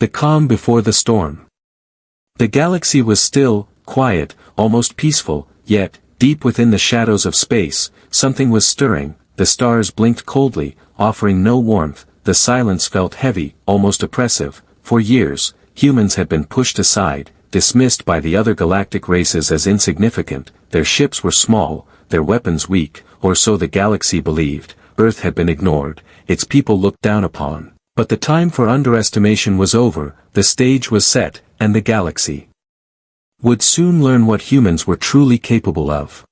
The calm before the storm. The galaxy was still, quiet, almost peaceful, yet, deep within the shadows of space, something was stirring. The stars blinked coldly, offering no warmth. The silence felt heavy, almost oppressive. For years, humans had been pushed aside, dismissed by the other galactic races as insignificant. Their ships were small, their weapons weak, or so the galaxy believed. Earth had been ignored, its people looked down upon. But the time for underestimation was over, the stage was set, and the galaxy would soon learn what humans were truly capable of.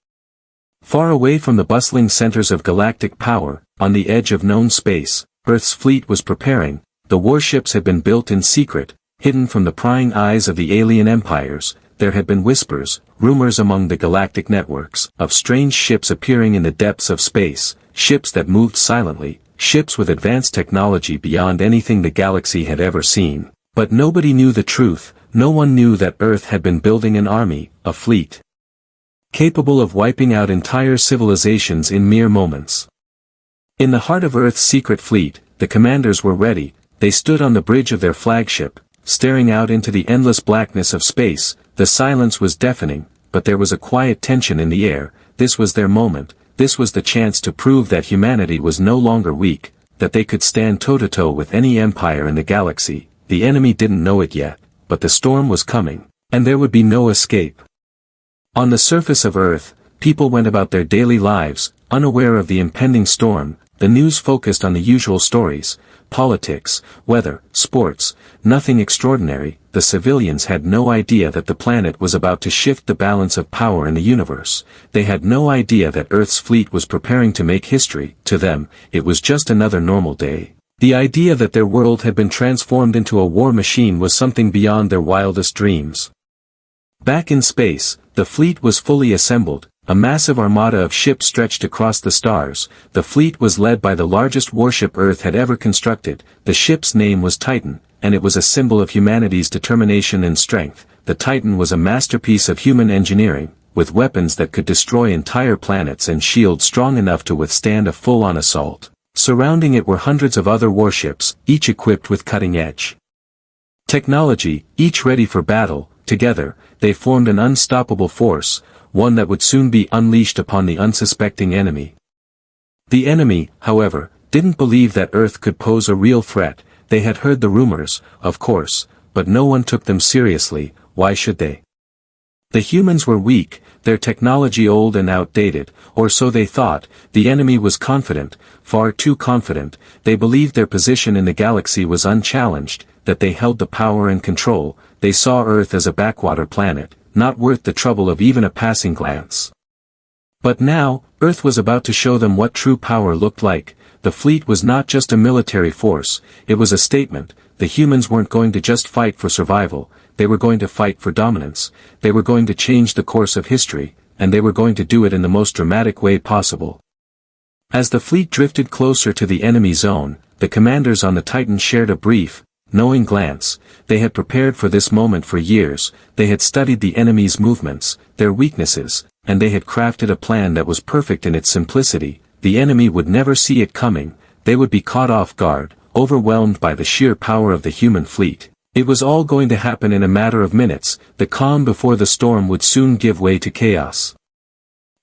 Far away from the bustling centers of galactic power, on the edge of known space, Earth's fleet was preparing. The warships had been built in secret, hidden from the prying eyes of the alien empires. There had been whispers, rumors among the galactic networks, of strange ships appearing in the depths of space, ships that moved silently, ships with advanced technology beyond anything the galaxy had ever seen. But nobody knew the truth. No one knew that Earth had been building an army, a fleet, capable of wiping out entire civilizations in mere moments. In the heart of Earth's secret fleet, the commanders were ready. They stood on the bridge of their flagship, staring out into the endless blackness of space. The silence was deafening, but there was a quiet tension in the air. This was their moment. This was the chance to prove that humanity was no longer weak, that they could stand toe-to-toe with any empire in the galaxy. The enemy didn't know it yet, but the storm was coming, and there would be no escape. On the surface of Earth, people went about their daily lives, unaware of the impending storm. The news focused on the usual stories, politics, weather, sports, nothing extraordinary. The civilians had no idea that the planet was about to shift the balance of power in the universe. They had no idea that Earth's fleet was preparing to make history. To them, it was just another normal day. The idea that their world had been transformed into a war machine was something beyond their wildest dreams. Back in space, the fleet was fully assembled. A massive armada of ships stretched across the stars. The fleet was led by the largest warship Earth had ever constructed. The ship's name was Titan, and it was a symbol of humanity's determination and strength. The Titan was a masterpiece of human engineering, with weapons that could destroy entire planets and shields strong enough to withstand a full-on assault. Surrounding it were hundreds of other warships, each equipped with cutting-edge technology, each ready for battle. Together, they formed an unstoppable force, one that would soon be unleashed upon the unsuspecting enemy. The enemy, however, didn't believe that Earth could pose a real threat. They had heard the rumors, of course, but no one took them seriously. Why should they? The humans were weak, their technology old and outdated, or so they thought. The enemy was confident, far too confident. They believed their position in the galaxy was unchallenged, that they held the power and control. They saw Earth as a backwater planet, not worth the trouble of even a passing glance. But now, Earth was about to show them what true power looked like. The fleet was not just a military force, it was a statement. The humans weren't going to just fight for survival, they were going to fight for dominance. They were going to change the course of history, and they were going to do it in the most dramatic way possible. As the fleet drifted closer to the enemy zone, the commanders on the Titan shared a brief, knowing glance. They had prepared for this moment for years. They had studied the enemy's movements, their weaknesses, and they had crafted a plan that was perfect in its simplicity. The enemy would never see it coming. They would be caught off guard, overwhelmed by the sheer power of the human fleet. It was all going to happen in a matter of minutes. The calm before the storm would soon give way to chaos.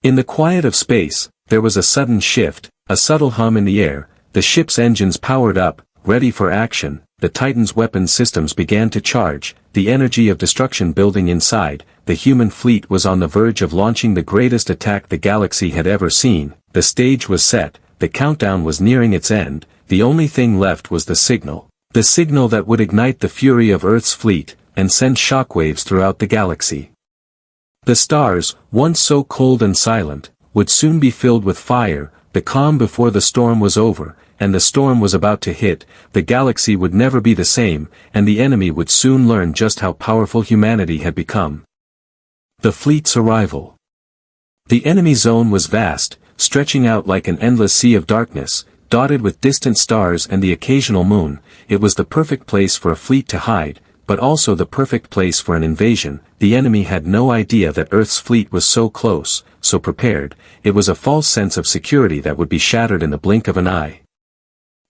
In the quiet of space, there was a sudden shift, a subtle hum in the air. The ship's engines powered up, ready for action. The Titan's weapon systems began to charge, the energy of destruction building inside. The human fleet was on the verge of launching the greatest attack the galaxy had ever seen. The stage was set, the countdown was nearing its end. The only thing left was the signal that would ignite the fury of Earth's fleet, and send shockwaves throughout the galaxy. The stars, once so cold and silent, would soon be filled with fire. The calm before the storm was over, and the storm was about to hit. The galaxy would never be the same, and the enemy would soon learn just how powerful humanity had become. The fleet's arrival. The enemy zone was vast, stretching out like an endless sea of darkness, dotted with distant stars and the occasional moon. It was the perfect place for a fleet to hide, but also the perfect place for an invasion. The enemy had no idea that Earth's fleet was so close, so prepared. It was a false sense of security that would be shattered in the blink of an eye.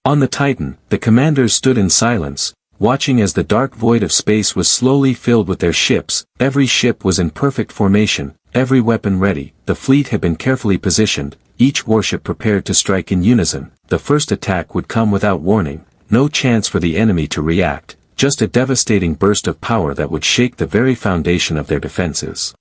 On the Titan, the commanders stood in silence, watching as the dark void of space was slowly filled with their ships. Every ship was in perfect formation, every weapon ready, the fleet had been carefully positioned, each warship prepared to strike in unison. The first attack would come without warning, no chance for the enemy to react, just a devastating burst of power that would shake the very foundation of their defenses.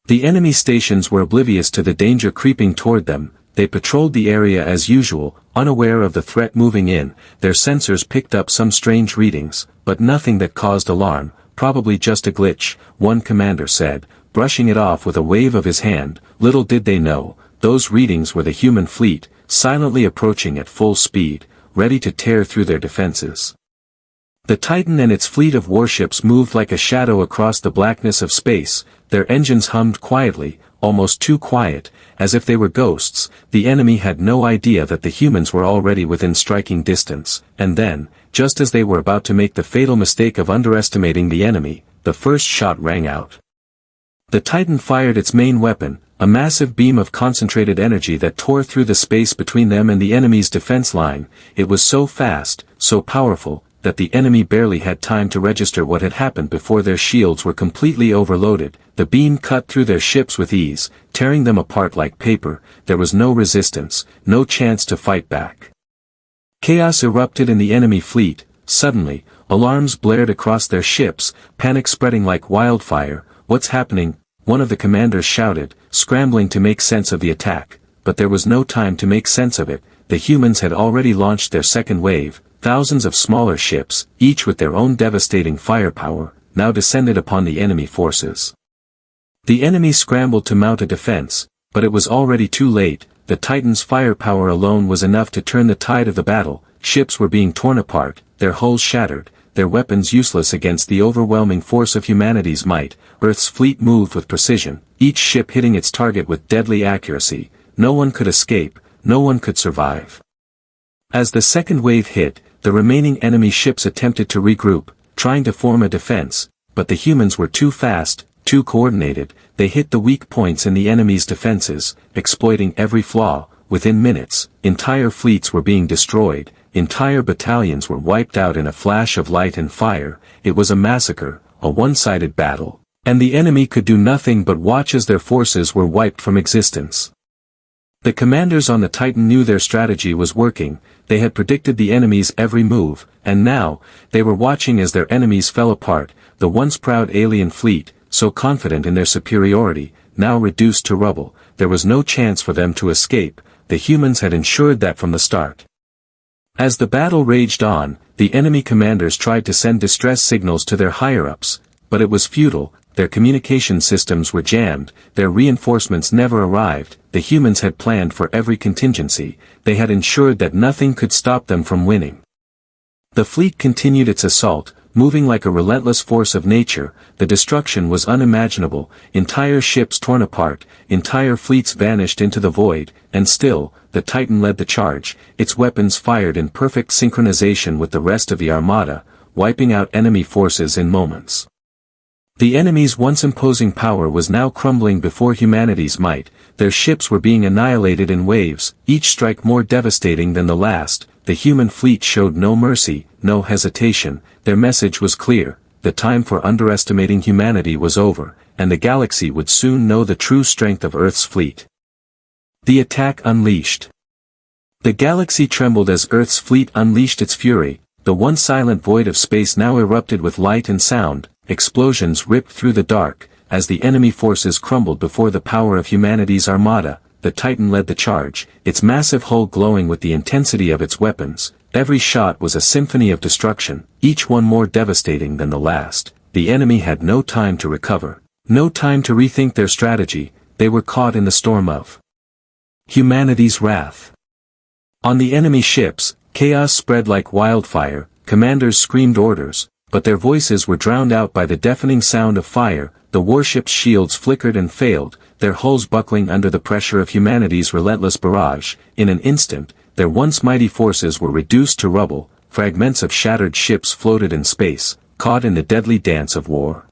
The enemy stations were oblivious to the danger creeping toward them. They patrolled the area as usual, unaware of the threat moving in. Their sensors picked up some strange readings, but nothing that caused alarm, probably just a glitch, one commander said, brushing it off with a wave of his hand. Little did they know, those readings were the human fleet, silently approaching at full speed, ready to tear through their defenses. The Titan and its fleet of warships moved like a shadow across the blackness of space. Their engines hummed quietly, almost too quiet, as if they were ghosts. The enemy had no idea that the humans were already within striking distance, and then, just as they were about to make the fatal mistake of underestimating the enemy, the first shot rang out. The Titan fired its main weapon, a massive beam of concentrated energy that tore through the space between them and the enemy's defense line. It was so fast, so powerful, that the enemy barely had time to register what had happened before their shields were completely overloaded. The beam cut through their ships with ease, tearing them apart like paper. There was no resistance, no chance to fight back. Chaos erupted in the enemy fleet. Suddenly, alarms blared across their ships, panic spreading like wildfire. "What's happening?" one of the commanders shouted, scrambling to make sense of the attack. But there was no time to make sense of it. The humans had already launched their second wave. Thousands of smaller ships, each with their own devastating firepower, now descended upon the enemy forces. The enemy scrambled to mount a defense, but it was already too late. The Titan's firepower alone was enough to turn the tide of the battle. Ships were being torn apart, their hulls shattered, their weapons useless against the overwhelming force of humanity's might. Earth's fleet moved with precision, each ship hitting its target with deadly accuracy. No one could escape, no one could survive. As the second wave hit, the remaining enemy ships attempted to regroup, trying to form a defense, but the humans were too fast, too coordinated. They hit the weak points in the enemy's defenses, exploiting every flaw. Within minutes, entire fleets were being destroyed, entire battalions were wiped out in a flash of light and fire. It was a massacre, a one-sided battle, and the enemy could do nothing but watch as their forces were wiped from existence. The commanders on the Titan knew their strategy was working. They had predicted the enemy's every move, and now, they were watching as their enemies fell apart. The once proud alien fleet, so confident in their superiority, now reduced to rubble. There was no chance for them to escape. The humans had ensured that from the start. As the battle raged on, the enemy commanders tried to send distress signals to their higher-ups, but it was futile. Their communication systems were jammed, their reinforcements never arrived. The humans had planned for every contingency. They had ensured that nothing could stop them from winning. The fleet continued its assault, moving like a relentless force of nature. The destruction was unimaginable, entire ships torn apart, entire fleets vanished into the void, and still, the Titan led the charge, its weapons fired in perfect synchronization with the rest of the armada, wiping out enemy forces in moments. The enemy's once imposing power was now crumbling before humanity's might. Their ships were being annihilated in waves, each strike more devastating than the last. The human fleet showed no mercy, no hesitation. Their message was clear: the time for underestimating humanity was over, and the galaxy would soon know the true strength of Earth's fleet. The attack unleashed. The galaxy trembled as Earth's fleet unleashed its fury. The once silent void of space now erupted with light and sound. Explosions ripped through the dark. As the enemy forces crumbled before the power of humanity's armada, the Titan led the charge, its massive hull glowing with the intensity of its weapons. Every shot was a symphony of destruction, each one more devastating than the last. The enemy had no time to recover, no time to rethink their strategy. They were caught in the storm of humanity's wrath. On the enemy ships, chaos spread like wildfire. Commanders screamed orders, but their voices were drowned out by the deafening sound of fire. The warships' shields flickered and failed, their hulls buckling under the pressure of humanity's relentless barrage. In an instant, their once mighty forces were reduced to rubble. Fragments of shattered ships floated in space, caught in the deadly dance of war.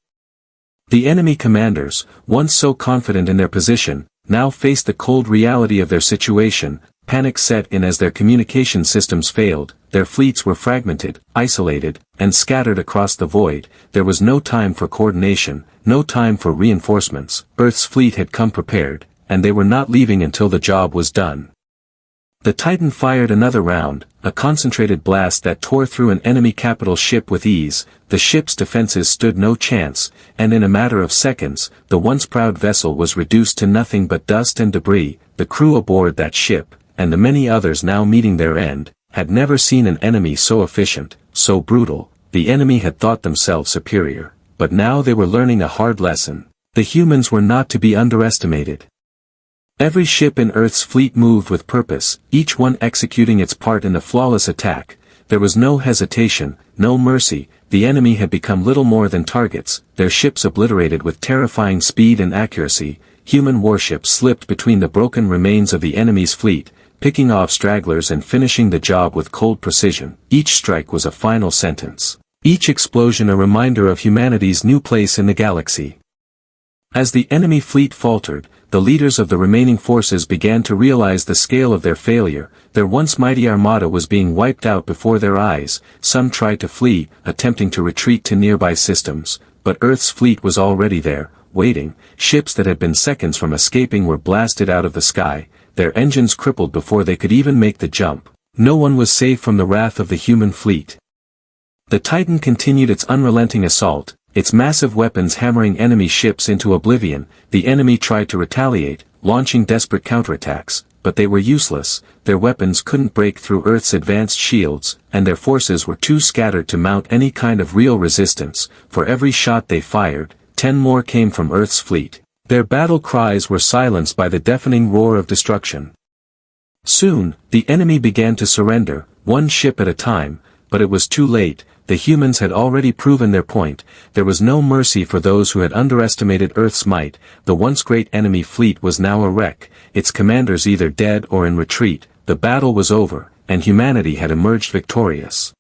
The enemy commanders, once so confident in their position, now faced the cold reality of their situation. panic set in as their communication systems failed, their fleets were fragmented, isolated, and scattered across the void. There was no time for coordination, no time for reinforcements. Earth's fleet had come prepared, and they were not leaving until the job was done. The Titan fired another round, a concentrated blast that tore through an enemy capital ship with ease. The ship's defenses stood no chance, and in a matter of seconds, the once proud vessel was reduced to nothing but dust and debris. The crew aboard that ship, and the many others now meeting their end, had never seen an enemy so efficient, so brutal. The enemy had thought themselves superior, but now they were learning a hard lesson. The humans were not to be underestimated. Every ship in Earth's fleet moved with purpose, each one executing its part in the flawless attack. There was no hesitation, no mercy. The enemy had become little more than targets, their ships obliterated with terrifying speed and accuracy. Human warships slipped between the broken remains of the enemy's fleet, picking off stragglers and finishing the job with cold precision. Each strike was a final sentence, each explosion a reminder of humanity's new place in the galaxy. As the enemy fleet faltered, the leaders of the remaining forces began to realize the scale of their failure. Their once mighty armada was being wiped out before their eyes. Some tried to flee, attempting to retreat to nearby systems, but Earth's fleet was already there, waiting. Ships that had been seconds from escaping were blasted out of the sky, their engines crippled before they could even make the jump. No one was safe from the wrath of the human fleet. The Titan continued its unrelenting assault, its massive weapons hammering enemy ships into oblivion. The enemy tried to retaliate, launching desperate counterattacks, but they were useless. Their weapons couldn't break through Earth's advanced shields, and their forces were too scattered to mount any kind of real resistance. For every shot they fired, 10 more came from Earth's fleet. Their battle cries were silenced by the deafening roar of destruction. Soon, the enemy began to surrender, one ship at a time, but it was too late. The humans had already proven their point. There was no mercy for those who had underestimated Earth's might. The once great enemy fleet was now a wreck, its commanders either dead or in retreat. The battle was over, and humanity had emerged victorious.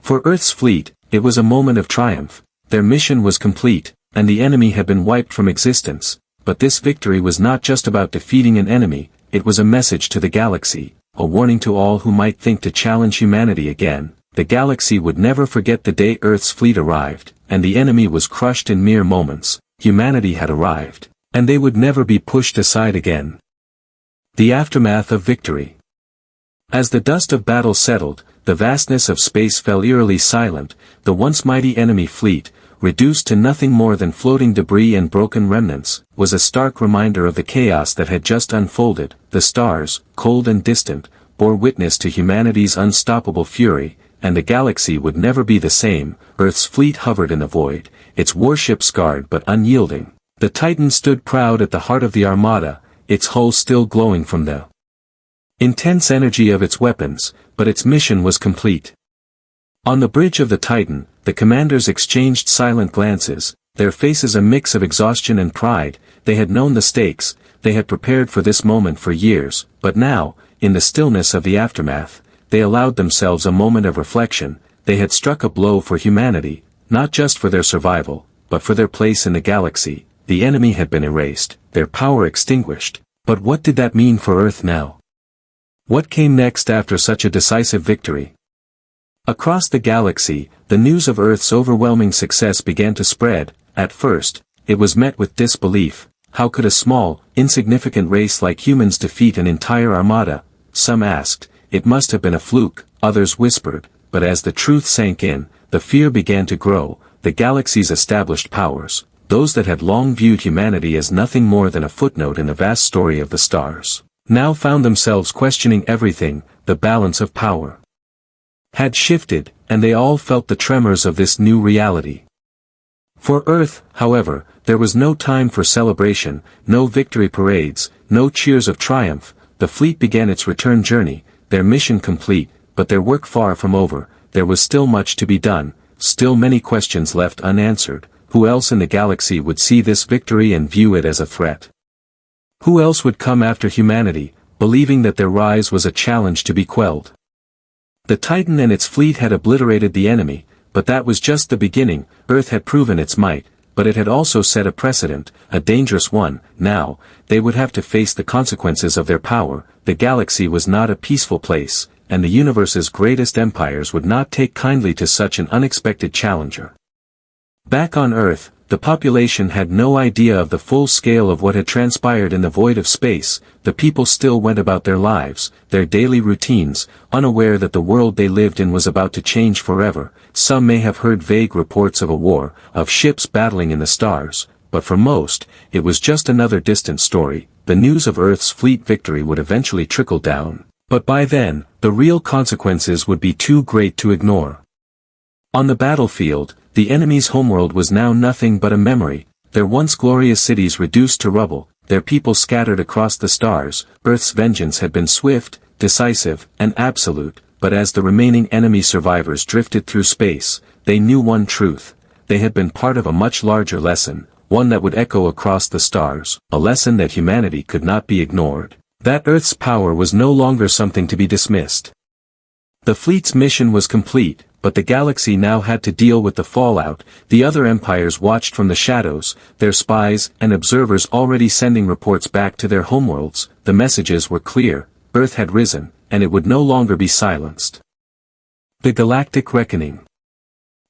For Earth's fleet, it was a moment of triumph. Their mission was complete, and the enemy had been wiped from existence. But this victory was not just about defeating an enemy, it was a message to the galaxy, a warning to all who might think to challenge humanity again. The galaxy would never forget the day Earth's fleet arrived, and the enemy was crushed in mere moments. Humanity had arrived, and they would never be pushed aside again. The aftermath of victory. As the dust of battle settled, the vastness of space fell eerily silent. The once mighty enemy fleet, reduced to nothing more than floating debris and broken remnants, was a stark reminder of the chaos that had just unfolded. The stars, cold and distant, bore witness to humanity's unstoppable fury, and the galaxy would never be the same. Earth's fleet hovered in the void, its warships scarred but unyielding. The Titan stood proud at the heart of the armada, its hull still glowing from the intense energy of its weapons, but its mission was complete. On the bridge of the Titan, the commanders exchanged silent glances, their faces a mix of exhaustion and pride. They had known the stakes, they had prepared for this moment for years, but now, in the stillness of the aftermath, they allowed themselves a moment of reflection. They had struck a blow for humanity, not just for their survival, but for their place in the galaxy. The enemy had been erased, their power extinguished. But what did that mean for Earth now? What came next after such a decisive victory? Across the galaxy, the news of Earth's overwhelming success began to spread. At first, it was met with disbelief. How could a small, insignificant race like humans defeat an entire armada? Some asked. It must have been a fluke, others whispered, but as the truth sank in, the fear began to grow. The galaxy's established powers, those that had long viewed humanity as nothing more than a footnote in the vast story of the stars, now found themselves questioning everything. The balance of power had shifted, and they all felt the tremors of this new reality. For Earth, however, there was no time for celebration, no victory parades, no cheers of triumph. The fleet began its return journey, their mission complete, but their work far from over. There was still much to be done, still many questions left unanswered. Who else in the galaxy would see this victory and view it as a threat? Who else would come after humanity, believing that their rise was a challenge to be quelled? The Titan and its fleet had obliterated the enemy, but that was just the beginning. Earth had proven its might, but it had also set a precedent, a dangerous one. Now, they would have to face the consequences of their power. The galaxy was not a peaceful place, and the universe's greatest empires would not take kindly to such an unexpected challenger. Back on Earth, the population had no idea of the full scale of what had transpired in the void of space. The people still went about their lives, their daily routines, unaware that the world they lived in was about to change forever. Some may have heard vague reports of a war, of ships battling in the stars, but for most, it was just another distant story. The news of Earth's fleet victory would eventually trickle down, but by then, the real consequences would be too great to ignore. On the battlefield, the enemy's homeworld was now nothing but a memory, their once glorious cities reduced to rubble, their people scattered across the stars. Earth's vengeance had been swift, decisive, and absolute, but as the remaining enemy survivors drifted through space, they knew one truth: they had been part of a much larger lesson, one that would echo across the stars, a lesson that humanity could not be ignored, that Earth's power was no longer something to be dismissed. The fleet's mission was complete, but the galaxy now had to deal with the fallout. The other empires watched from the shadows, their spies and observers already sending reports back to their homeworlds. The messages were clear: Earth had risen, and it would no longer be silenced. The Galactic Reckoning.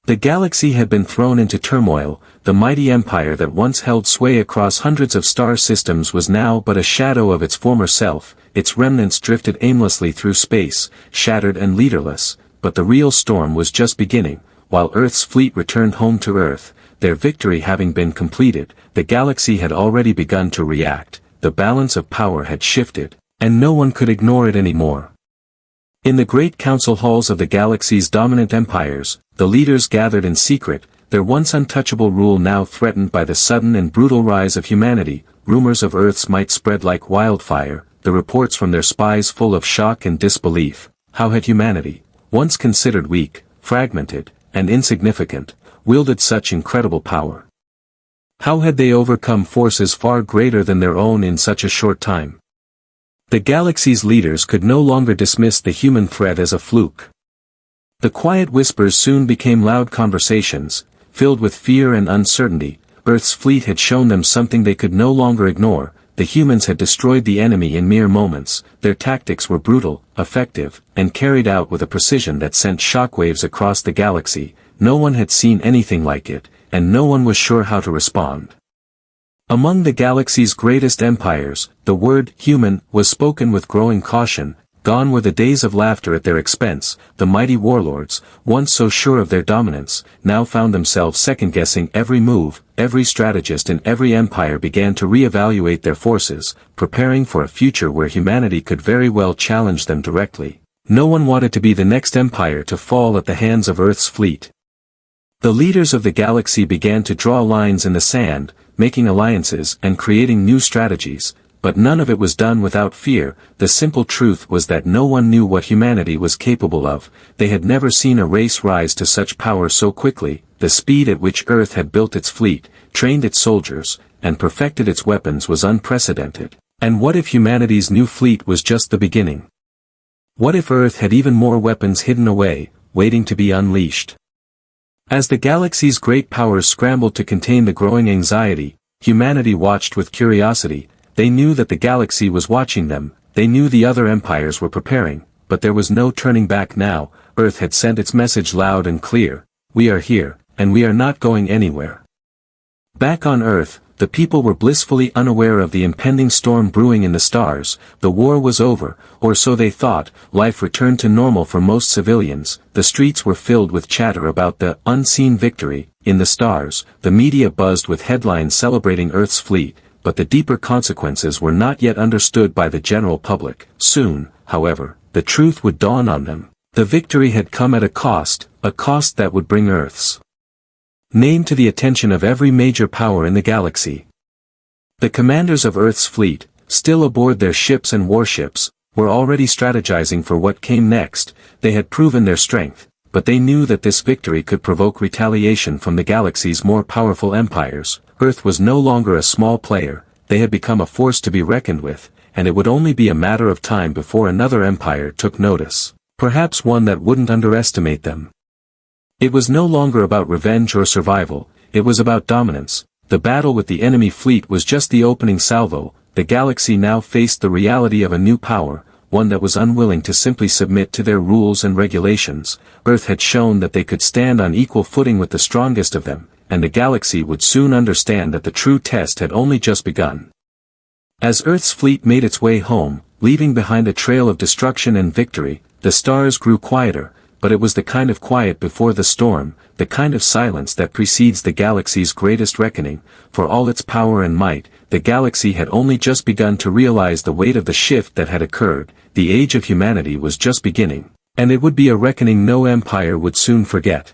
The galaxy had been thrown into turmoil. The mighty empire that once held sway across hundreds of star systems was now but a shadow of its former self. Its remnants drifted aimlessly through space, shattered and leaderless. But the real storm was just beginning. While Earth's fleet returned home to Earth, their victory having been completed, the galaxy had already begun to react. The balance of power had shifted, and no one could ignore it anymore. In the great council halls of the galaxy's dominant empires, the leaders gathered in secret, their once untouchable rule now threatened by the sudden and brutal rise of humanity. Rumors of Earth's might spread like wildfire, the reports from their spies full of shock and disbelief. How had humanity, once considered weak, fragmented, and insignificant, wielded such incredible power? How had they overcome forces far greater than their own in such a short time? The galaxy's leaders could no longer dismiss the human threat as a fluke. The quiet whispers soon became loud conversations, filled with fear and uncertainty. Earth's fleet had shown them something they could no longer ignore. The humans had destroyed the enemy in mere moments. Their tactics were brutal, effective, and carried out with a precision that sent shockwaves across the galaxy. No one had seen anything like it, and no one was sure how to respond. Among the galaxy's greatest empires, the word human was spoken with growing caution. Gone were the days of laughter at their expense. The mighty warlords, once so sure of their dominance, now found themselves second-guessing every move. Every strategist in every empire began to re-evaluate their forces, preparing for a future where humanity could very well challenge them directly. No one wanted to be the next empire to fall at the hands of Earth's fleet. The leaders of the galaxy began to draw lines in the sand, making alliances and creating new strategies. But none of it was done without fear. The simple truth was that no one knew what humanity was capable of. They had never seen a race rise to such power so quickly. The speed at which Earth had built its fleet, trained its soldiers, and perfected its weapons was unprecedented. And what if humanity's new fleet was just the beginning? What if Earth had even more weapons hidden away, waiting to be unleashed? As the galaxy's great powers scrambled to contain the growing anxiety, humanity watched with curiosity. They knew that the galaxy was watching them. They knew the other empires were preparing, but there was no turning back now. Earth had sent its message loud and clear: we are here, and we are not going anywhere. Back on Earth, the people were blissfully unaware of the impending storm brewing in the stars. The war was over, or so they thought. Life returned to normal for most civilians. The streets were filled with chatter about the unseen victory. In the stars, the media buzzed with headlines celebrating Earth's fleet. But the deeper consequences were not yet understood by the general public. Soon, however, the truth would dawn on them. The victory had come at a cost that would bring Earth's name to the attention of every major power in the galaxy. The commanders of Earth's fleet, still aboard their ships and warships, were already strategizing for what came next. They had proven their strength, but they knew that this victory could provoke retaliation from the galaxy's more powerful empires. Earth was no longer a small player. They had become a force to be reckoned with, and it would only be a matter of time before another empire took notice, perhaps one that wouldn't underestimate them. It was no longer about revenge or survival. it was about dominance. The battle with the enemy fleet was just the opening salvo. The galaxy now faced the reality of a new power, one that was unwilling to simply submit to their rules and regulations. Earth had shown that they could stand on equal footing with the strongest of them, and the galaxy would soon understand that the true test had only just begun. As Earth's fleet made its way home, leaving behind a trail of destruction and victory, the stars grew quieter, but it was the kind of quiet before the storm, the kind of silence that precedes the galaxy's greatest reckoning. For all its power and might, the galaxy had only just begun to realize the weight of the shift that had occurred. The age of humanity was just beginning, and it would be a reckoning no empire would soon forget.